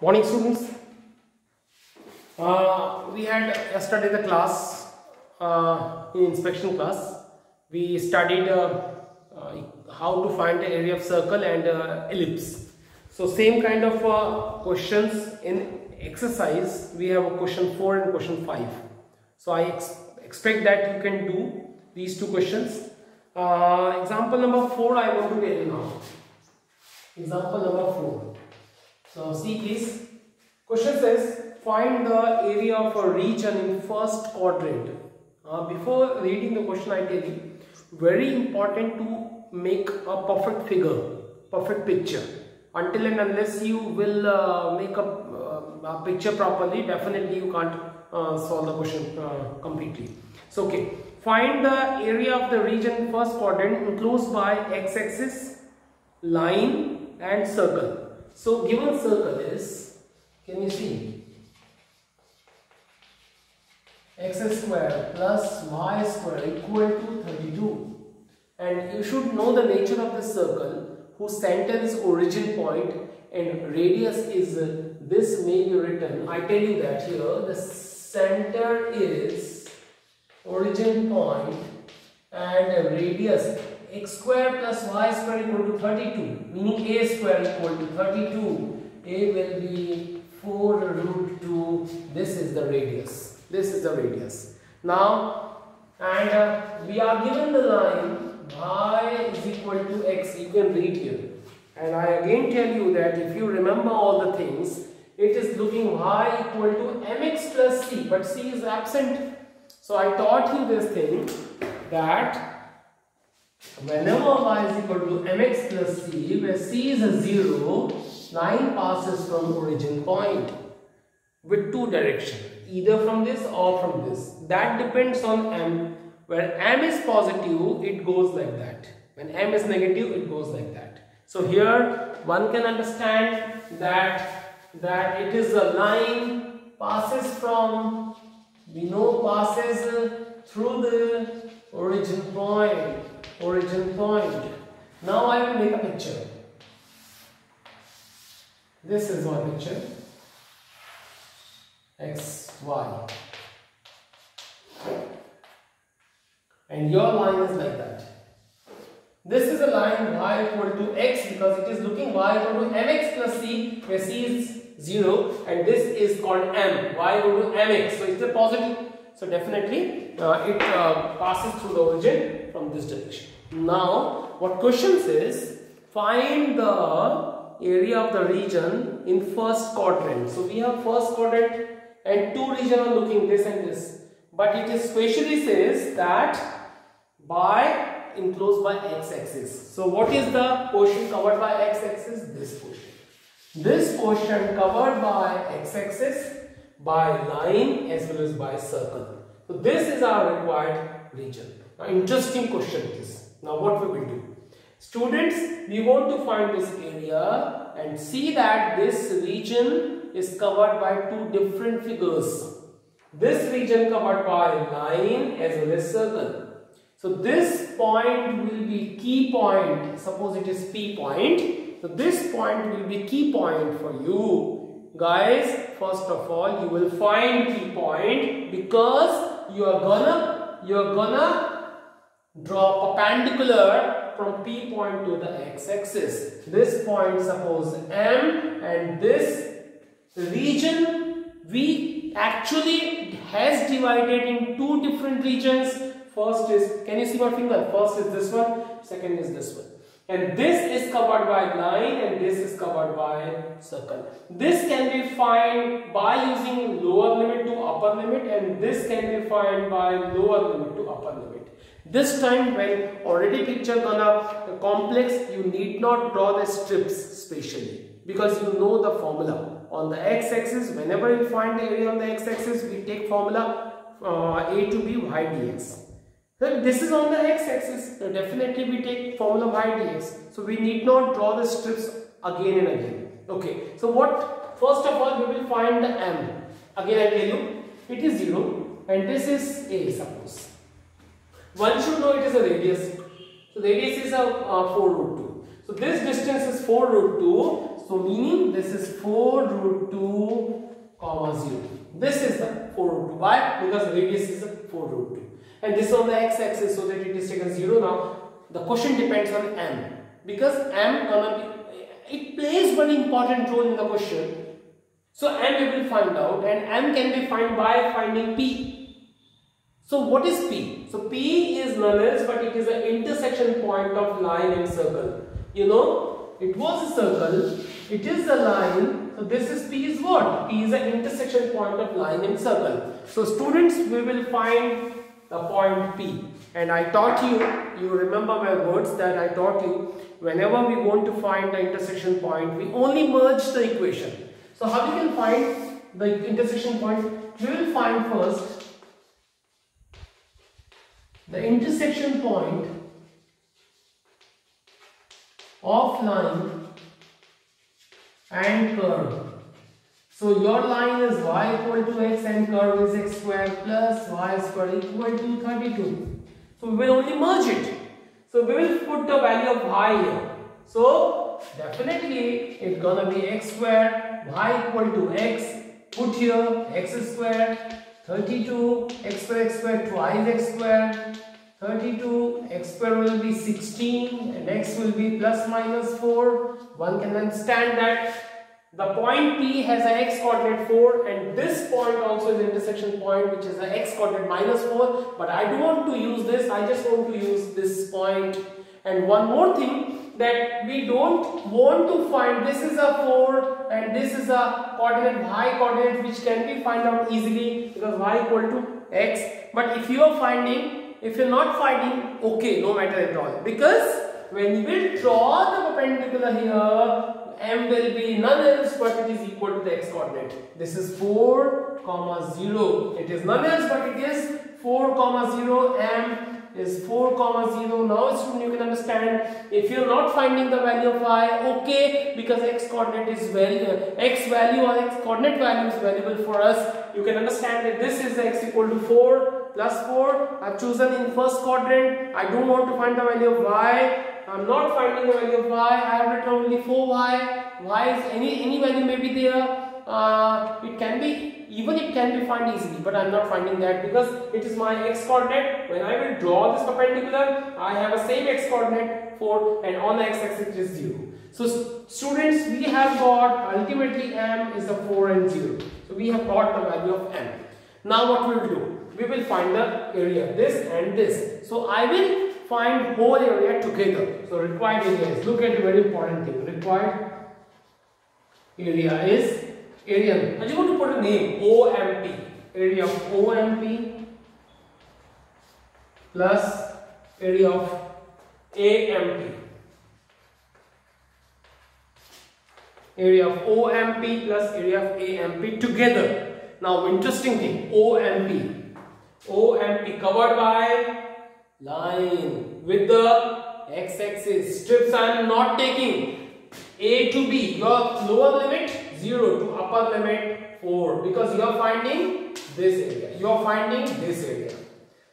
Morning, students. We had yesterday the class in inspection class. We studied how to find the area of circle and ellipse. So same kind of questions in exercise. We have a question 4 and question 5. So I expect that you can do these two questions. Example number 4 I want to tell you now. Example number 4. So see please. Question says find the area of a region in first quadrant. Before reading the question I tell you, very important to make a perfect figure, perfect picture. Until and unless you will make a picture properly, definitely you can't solve the question completely. So okay, find the area of the region first quadrant enclosed by x-axis, line and circle. So given circle is, can you see, x square plus y square equal to 32, and you should know the nature of the circle whose center is origin point and radius is this may be written. I tell you that here the center is origin point and radius x square plus y square equal to 32, meaning a square equal to 32. A will be 4 root 2. This is the radius. This is the radius. Now, and we are given the line y is equal to x. You can read here. And I again tell you that if you remember all the things, it is looking y equal to mx plus c. But c is absent. So I taught you this thing that whenever y is equal to mx plus c, where c is a 0, line passes from origin point with two directions, either from this or from this. That depends on m. Where m is positive, it goes like that. When m is negative, it goes like that. So here one can understand that it is a line passes from, we know, passes through the origin point. Now I will make a picture. This is my picture. X, Y. And your line is like that. This is a line y equal to x because it is looking y equal to mx plus c, where c is 0, and this is called m, y equal to mx. So it's a positive. So definitely it passes through the origin from this direction. Now what question says, find the area of the region in first quadrant. So we have first quadrant and two regions are looking this and this, but it is specially says that by enclosed by x-axis. So what is the portion covered by x-axis? This portion. This portion covered by x-axis, by line as well as by circle. So this is our required region. Now interesting question it is. Now what we will do? Students, we want to find this area and see that this region is covered by two different figures. This region covered by line as well as circle. So this point will be key point. Suppose it is P point. So this point will be key point for you. Guys, first of all, you will find key point because you are gonna draw perpendicular from P point to the x-axis. This point, suppose M, and this region we actually has divided in two different regions. First is, can you see my finger? First is this one, second is this one. And this is covered by line and this is covered by circle. This can be found by using lower limit to upper limit, and this can be found by lower limit to upper limit. This time when already picture gonna complex, you need not draw the strips specially because you know the formula. On the x-axis, whenever we find the area on the x-axis, we take formula a to b y dx. So this is on the x-axis, so definitely we take formula y dx. So we need not draw the strips again and again. Okay, so what, first of all we will find the m. Again I tell you, it is 0 and this is a, suppose. One should know it is a radius. So radius is a 4 root 2. So this distance is 4 root 2. So meaning this is 4 root 2 comma 0. This is the 4 root 2. Why? Because radius is 4 root 2. And this on the x-axis so that it is taken 0 now. The question depends on m. Because m gonna be, it plays one important role in the question. So m we will find out, and m can be found by finding p. So what is p? So p is none else but it is an intersection point of line and circle. You know, it was a circle, it is a line. So this is p is what? P is an intersection point of line and circle. So students, we will find the point P. And I taught you, you remember my words that I taught you, whenever we want to find the intersection point, we only merge the equation. So how we can find the intersection point? We will find first the intersection point of line and curve. So your line is y equal to x and curve is x square plus y square equal to 32. So we will only merge it. So we will put the value of y here. So definitely it's gonna be x square, y equal to x, put here x square, 32, x square twice x square, 32, x square will be 16 and x will be plus minus 4. One can understand that the point P has an x coordinate 4 and this point also is an intersection point which is an x coordinate minus 4, but I don't want to use this, I just want to use this point. And one more thing, that we don't want to find, this is a 4 and this is a coordinate y coordinate which can be found out easily because y equal to x. But if you are finding, if you're not finding, okay, no matter at all, because when you will draw the perpendicular here, m will be none else but it is equal to the x coordinate. This is 4 comma 0. It is none else but it is 4 comma 0. M is 4 comma 0. Now student, you can understand, if you are not finding the value of y, okay, because x coordinate is x value or x coordinate value is valuable for us. You can understand that this is x equal to 4 plus 4. I have chosen in first quadrant. I don't want to find the value of y. I am not finding the value of y. I have written only 4y. Y is any value may be there. It can be, even it can be found easily, but I am not finding that because it is my x coordinate. When I will draw this perpendicular, I have a same x coordinate 4 and on the x axis it is 0. So students, we have got ultimately m is the 4 and 0. So we have got the value of m. Now what we will do? We will find the area, this and this. So I will find whole area together. So required area is, look at the very important thing, required area is area. I just want to put a name, OMP, area of OMP plus area of AMP. Area of OMP plus area of AMP together. Now interesting thing, OMP covered by line with the x-axis. Strips I am not taking. A to B, your lower limit 0 to upper limit 4 because you are finding this area. You are finding this area.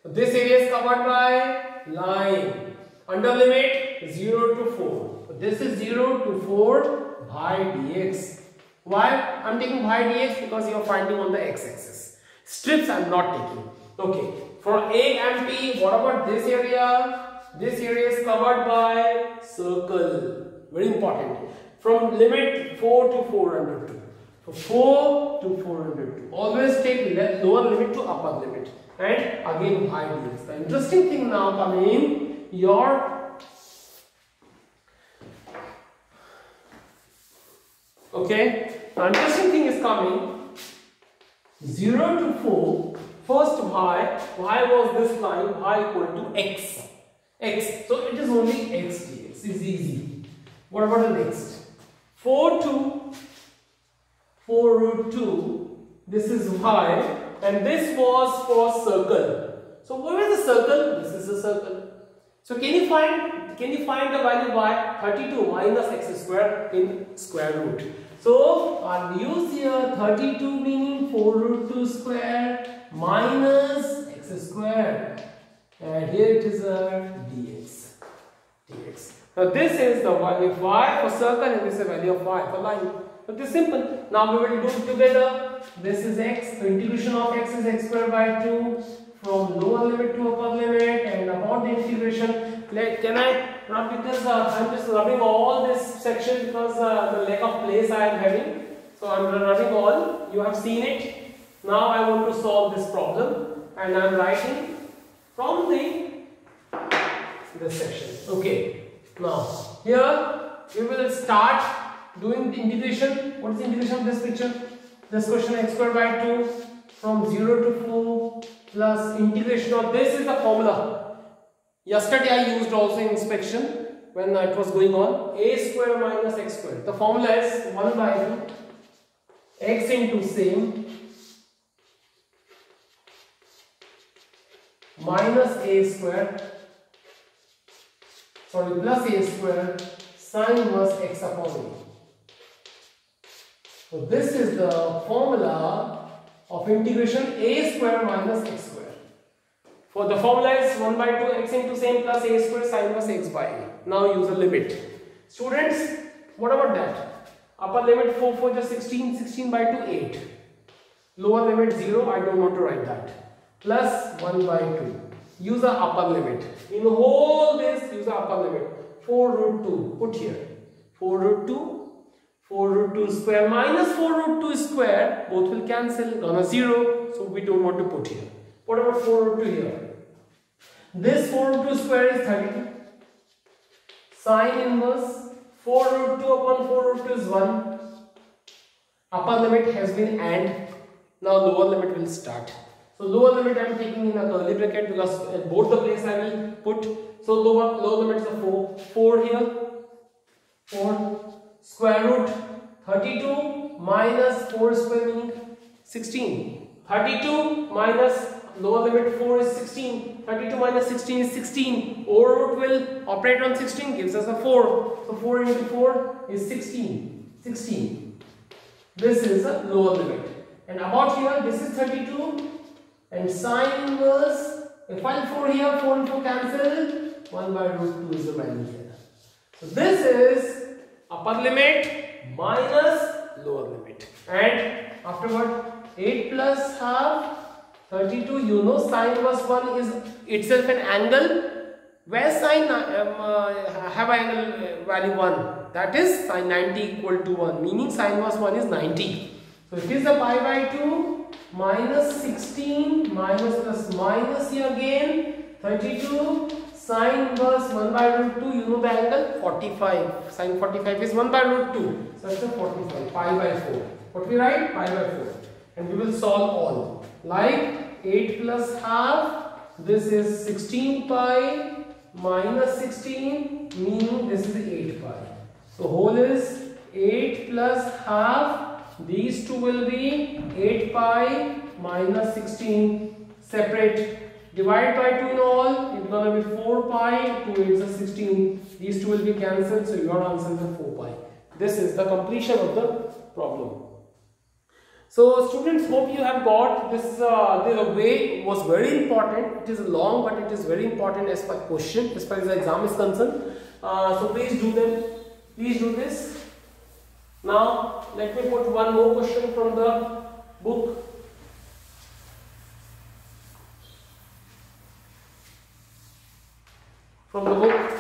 This area is covered by line. Under limit 0 to 4. So this is 0 to 4 by dx. Why I am taking by dx? Because you are finding on the x-axis. Strips I am not taking. Okay. For A and P, what about this area? This area is covered by circle. Very important. From limit 4 to 402. So 4 to 402. Always take lower limit to upper limit. And again by dx. The interesting thing now coming, your okay. The interesting thing is coming 0 to 4. First y was this line, y equal to x. So it is only x dx, is easy. What about the next? 4 to 4 root 2, this is y and this was for circle. So what is the circle? This is a circle. So can you find the value y? 32 minus x square in square root. So I'll use here 32 meaning 4 root 2 square minus x square and here it is a dx. Now this is the value of y for circle and this is the value of y for line. So this is simple. Now we will do it together. This is x. So integration of x is x square by 2 from lower limit to upper limit, and upon the integration, can I rub, because I'm just rubbing all this section because the lack of place I am having. So I'm rubbing all. You have seen it. Now I want to solve this problem, and I'm writing from this section. Okay. Now here we will start doing the integration. What is the integration of this picture? This question, x square by 2 from 0 to 4 plus integration of, this is the formula. Yesterday I used also in inspection when it was going on. A square minus x square. The formula is 1 by 2 x into same minus a square, sorry, plus a square sine inverse x upon a. So this is the formula of integration a square minus x square. For the formula is 1 by 2 x into same plus a square sine inverse x by a. Now use a limit. Students, what about that? Upper limit 4 for the 16, 16 by 2 8. Lower limit 0, I don't want to write that. Plus 1 by 2. Use the upper limit. In whole this, use the upper limit. 4 root 2, put here. 4 root 2. 4 root 2 square minus 4 root 2 square, both will cancel, gonna 0, so we don't want to put here. What about 4 root 2 here? This 4 root 2 square is 32. Sine inverse 4 root 2 upon 4 root 2 is 1. Upper limit has been and. Now lower limit will start. So lower limit I am taking in a curly bracket because at both the place I will put. So lower limit is a 4. 4 here. 4. Square root 32 minus 4 square meaning 16. 32 minus lower limit 4 is 16. 32 minus 16 is 16. Over root will operate on 16, gives us a 4. So 4 into 4 is 16. 16. This is a lower limit. And about here, this is 32. And sine inverse, if I 4 here, 4 and 4 cancel. 1 by root 2 is the value here. So this is upper limit minus lower limit, and afterward 8 plus half 32. You know sine inverse 1 is itself an angle. Where sine have angle value 1, that is sine 90 equal to 1, meaning sine inverse 1 is 90. So it is a pi by 2 minus 16 minus plus minus here again 32. Sine inverse 1 by root 2, you know the angle 45. Sine 45 is 1 by root 2. So it's a 45. Pi by 4. What we write? Pi by 4. And we will solve all. Like 8 plus half. This is 16 pi minus 16. Meaning this is 8 pi. So whole is 8 plus half. These two will be 8 pi minus 16. Separate. Divide by 2 in all, it's gonna be 4 pi, 2 8 is 16. These two will be cancelled, so your answer is 4 pi. This is the completion of the problem. So students, hope you have got this. The way was very important. It is long, but it is very important as per question, as far as the exam is concerned. So please do them. Please do this. Now let me put one more question from the book. From the book.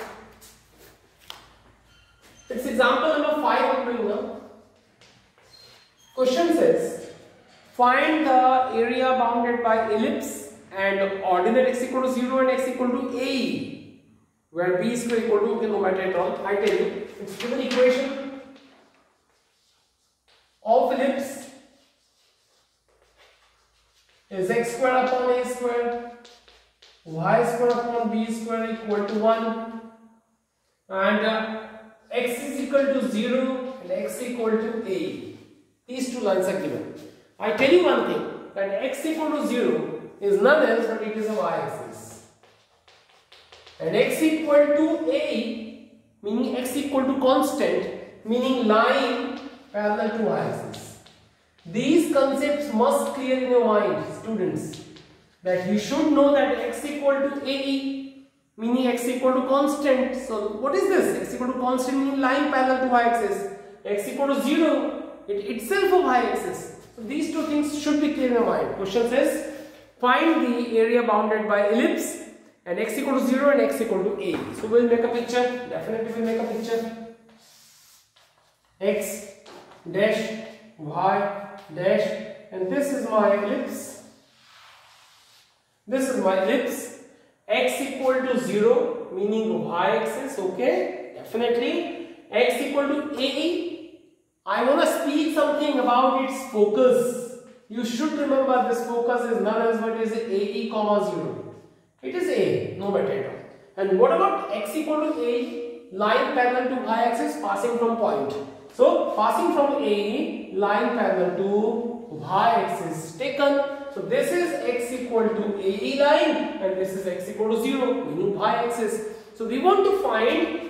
It's example number 5 I'm doing now. Question says, find the area bounded by ellipse and ordinate x equal to 0 and x equal to AE, where b is equal to, okay, no matter at all. I tell you, it's given equation of ellipse is x square upon a square, y square upon b square equal to 1, and x is equal to 0 and x equal to a. These two lines are given. I tell you one thing, that x equal to 0 is none else but it is a y-axis, and x equal to a, meaning x equal to constant, meaning line parallel to y-axis. These concepts must clear in your mind, students, that you should know that x equal to AE meaning x equal to constant. So what is this? X equal to constant meaning line parallel to y-axis. X equal to 0, it itself a y-axis. So these two things should be clear in your mind. Question says, find the area bounded by ellipse and x equal to 0 and x equal to a. So we'll make a picture. Definitely we'll make a picture. X dash, y dash, and this is my ellipse. This is my ellipse. X equal to 0 meaning y-axis. Okay, definitely. X equal to AE. I want to speak something about its focus. You should remember this focus is none else but is AE comma 0. It is A, no matter at all. And what about x equal to A, line parallel to y-axis passing from point. So passing from AE, line parallel to y-axis taken. So this is x equal to AE line and this is x equal to 0 meaning y-axis. So we want to find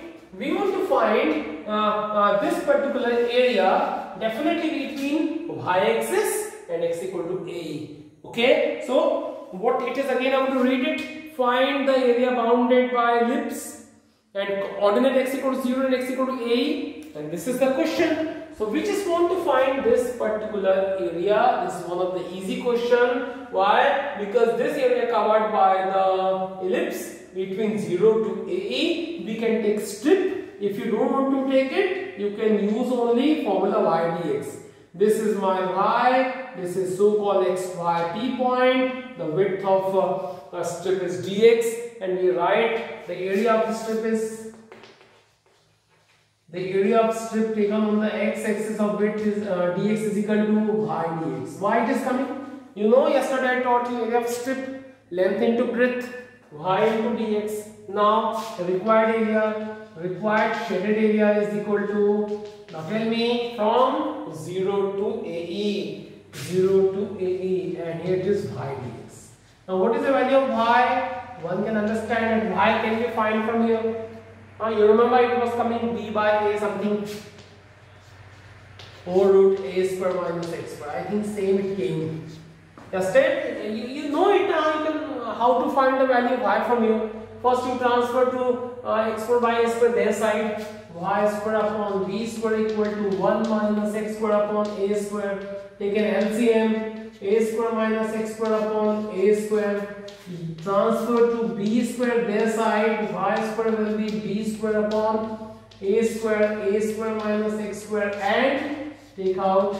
this particular area definitely between y-axis and x equal to AE. Okay, so what it is again, I want to read it. Find the area bounded by ellipse and coordinate x equal to 0 and x equal to AE, and this is the question. So we just want to find this particular area. This is one of the easy question. Why? Because this area covered by the ellipse between 0 to AE, we can take strip. If you don't want to take it, you can use only formula y dx. This is my y, this is so-called xy point, the width of a strip is dx, and we write the area of the strip is, the area of strip taken on the x-axis of width is dx is equal to y dx. Why it is coming? You know, yesterday I taught you area of strip, length into breadth, y into dx. Now the required area, required shaded area is equal to, now tell me, from 0 to AE, 0 to AE, and here it is y dx. Now what is the value of y? One can understand, and y can be find from here. You remember it was coming b by a something 4 root a square minus x square. I think same it came. Yesterday, you know it now. You can how to find the value of y from here. First you transfer to x square by a square their side. Y square upon b square equal to 1 minus x square upon a square. Take an LCM. A square minus x square upon a square. Transfer to b square their side. Y square will be b square upon a square minus x square, and take out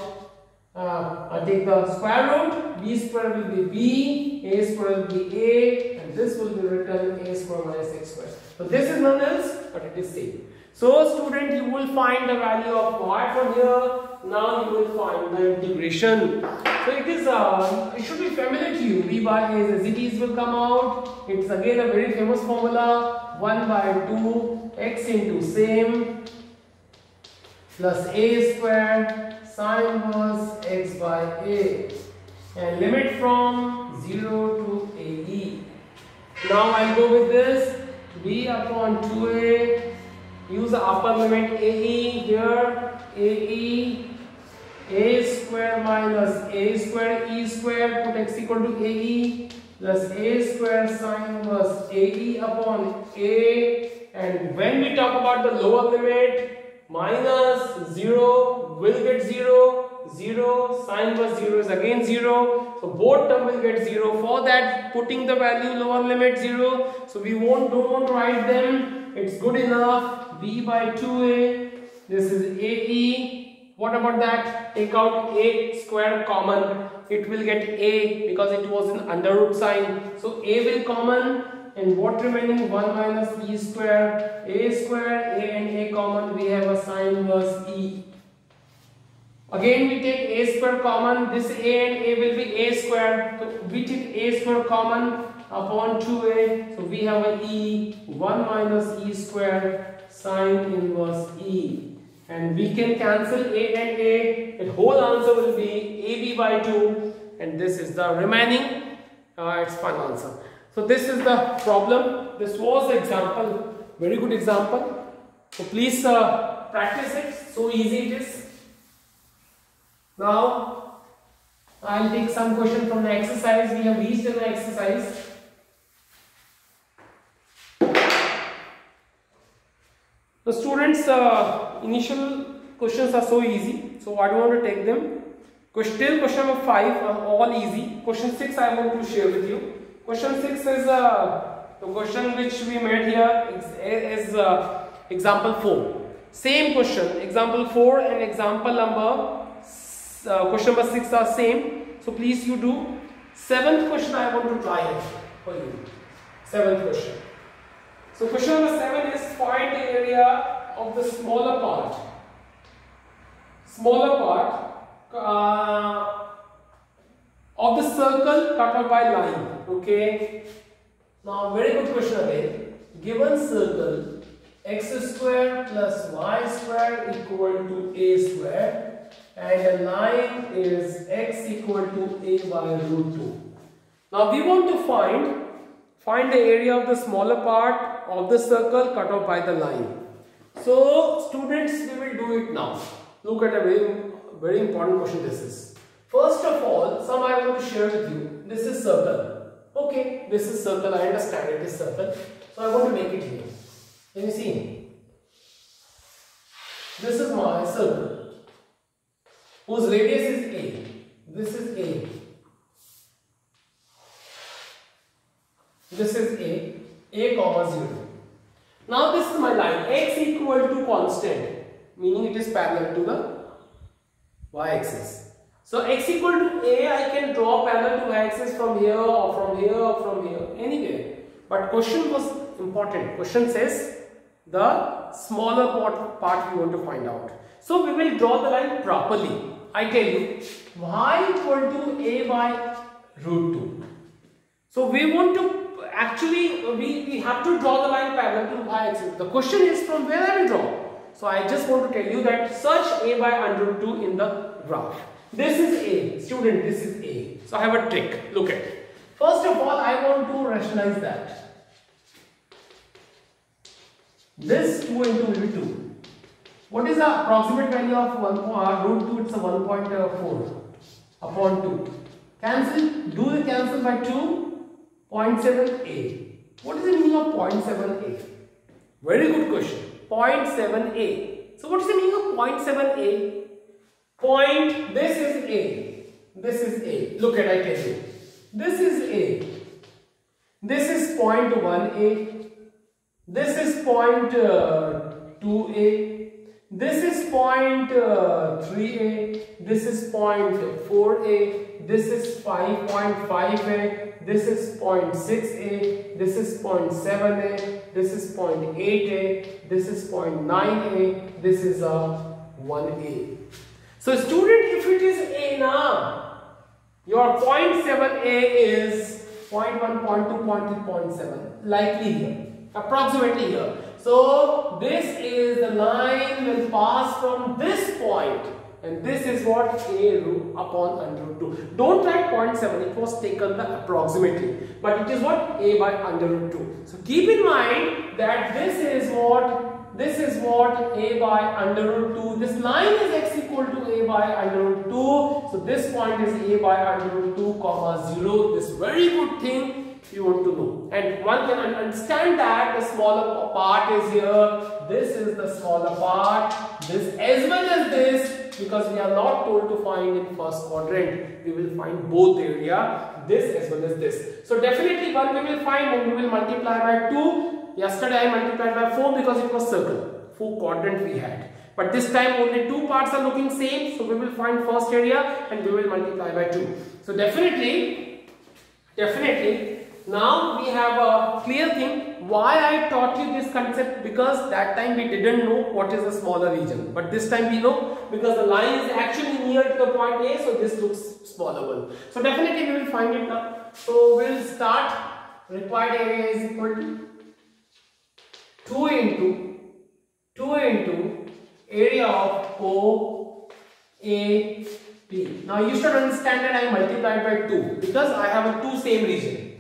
take the square root. B square will be b, a square will be a, and this will be written a square minus x square. So this is none else but it is same. So student, you will find the value of y from here. Now you will find the integration. So it is it should be familiar to you. B by a as it is will come out. It's again a very famous formula. 1 by 2 x into same plus a square sine inverse x by a, and limit from 0 to AE. Now I'll go with this. B upon 2a. Use the upper limit AE here. AE, a square minus a square e square, put x equal to AE, plus a square sine inverse AE upon a, and when we talk about the lower limit, minus 0 will get 0, 0, sine inverse 0 is again 0, so both term will get 0. For that, putting the value lower limit 0, so we don't want to write them, it's good enough. B by 2a, this is AE. What about that? Take out a square common, it will get a because it was in under root sign. So a will common, and what remaining? 1 minus e square, a and a common, we have a sine inverse e. Again we take a square common, this a and a will be a square, so we take a square common upon 2a, so we have a e, 1 minus e square sine inverse e, and we can cancel a and a, the whole answer will be ab by 2, and this is the remaining its final answer. So this is the problem. This was the example, very good example, so please practice it, so easy it is. Now I'll take some question from the exercise. We have reached in the exercise. So students, initial questions are so easy, so I don't want to take them. Question number 5 are all easy. Question 6 I want to share with you. Question 6 is the question which we made here is example 4. Same question, example 4 and example number question number 6 are same. So please you do. 7th question I want to try it for you. 7th question. So question number 7 is find the area of the smaller part. Of the circle cut out by line. Okay. Now very good question again. Given circle x square plus y square equal to a square and a line is x equal to a by root 2. Now we want to find the area of the smaller part of the circle cut off by the line. So students, we will do it now. Look at a very important question this is. First of all, some I want to share with you. This is circle. Okay, this is circle. I understand it is circle. So I want to make it here. Can you see? This is my circle, whose radius is a. This is a. This is a comma 0. Now this is my line, x equal to constant, meaning it is parallel to the y-axis. So x equal to a, I can draw parallel to y-axis from here or from here or from here, anywhere. But question was important. Question says the smaller part we want to find out. So we will draw the line properly. I tell you, y equal to a by root 2. So we want to actually we have to draw the line parallel to y-axis. The question is from where I will draw. So I just want to tell you that search a by under root 2 in the graph. This is a. Student, this is a. So I have a trick. Look at it. First of all, I want to rationalize that. This 2 into will be 2. What is the approximate value of root 2? It's a 1.4 upon 2. Cancel. Do the cancel by 2. 0.7a. What is the meaning of 0.7a? Very good question. 0.7a. So what is the meaning of 0.7a? This is a. This is a. Look at, I tell you. This is a. This is 0.1a. This is 0.2a. This is 0.3a. This is 0.4a. This is 5.5a. This is 0.6a, this is 0.7a, this is 0.8a, this is 0.9a, this is a 1a. So student, if it is a now, your 0.7a is 0.1, 0.2, 0.3, 0.7, likely here, approximately here. So this is the line will pass from this point. And this is what a root upon under root 2. Don't write 0.7, it was taken the approximately. But it is what? A by under root 2. So keep in mind that this is what a by under root 2. This line is x equal to a by under root 2. So this point is a by under root 2 comma 0. This very good thing you want to know. And one can understand that the smaller part is here. This is the smaller part. This as well as this. Because we are not told to find in first quadrant, we will find both area, this as well as this. So definitely one we will find and we will multiply by 2. Yesterday I multiplied by 4 because it was circle. 4 quadrant we had. But this time only 2 parts are looking same. So we will find first area and we will multiply by 2. So definitely now we have a clear thing. Why I taught you this concept? Because that time we didn't know what is the smaller region. But this time we know because the line is actually near to the point A. So this looks smaller one. So definitely we will find it now. So we will start. Required area is equal to 2 into area of OAP. Now you should understand that I multiplied by 2 because I have a 2 same region.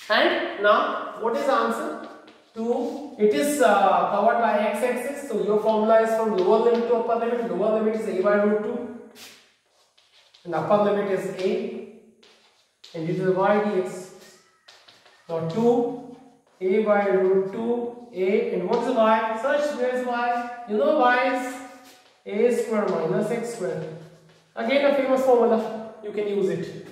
And now what is the answer? 2. It is covered by x-axis. So your formula is from lower limit to upper limit. Lower limit is a by root 2 and upper limit is a and due to the y dx. Now 2 a by root 2a, and what is y? Search, where is y? You know y is a square minus x square. Again a famous formula, you can use it.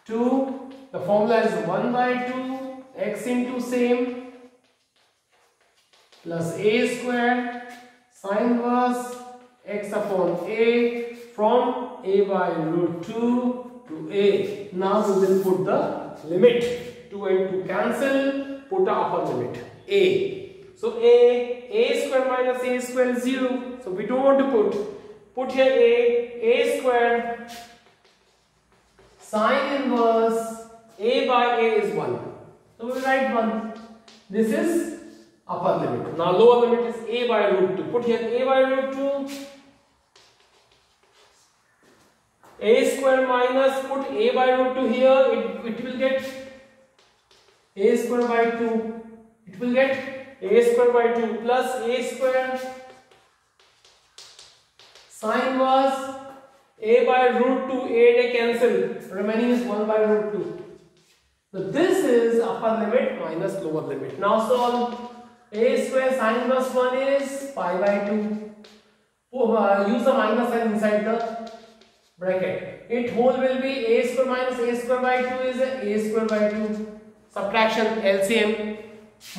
2, the formula is 1 by 2 x into same plus a square sine inverse x upon a from a by root 2 to a. Now we will put the limit. 2 and 2 cancel, put the upper limit a. So a square minus a square is 0. So we don't want to put here a square sine inverse a by a is 1. So we will write 1. This is upper limit. Now lower limit is a by root 2. Put here a by root 2. A square minus, put a by root 2 here, it will get a square by 2. It will get a square by 2 plus a square sine inverse a by root 2, a they cancel, remaining is 1 by root 2. So this is upper limit minus lower limit. Now solve. A square sine inverse 1 is pi by 2. Use the minus sign inside the bracket. It whole will be a square minus a square by 2 is a square by 2. Subtraction LCM.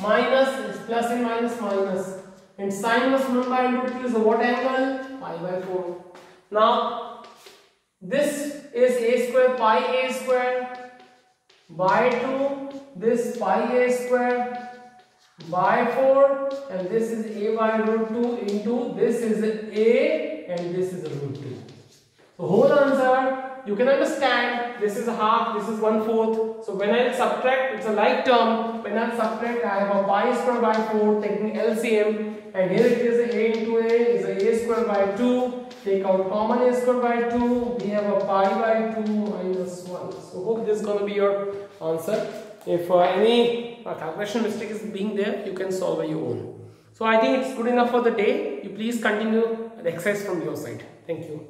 Minus is plus and minus minus. And sine inverse 1 by root 2 is what angle? Pi by 4. Now this is a square pi a square by 2. This pi a square by 4, and this is a by root 2 into this is a and this is root 2. So whole answer, you can understand, this is a half, this is 1/4. So when I subtract, it's a like term. When I subtract, I have a pi square by 4 taking LCM, and here it is a into a is a square by 2. Take out common a square by 2. We have a pi by 2 minus 1. So hope this is going to be your answer. If any calculation mistake is being there, you can solve by your own. So I think it's good enough for the day. You please continue the exercise from your side. Thank you.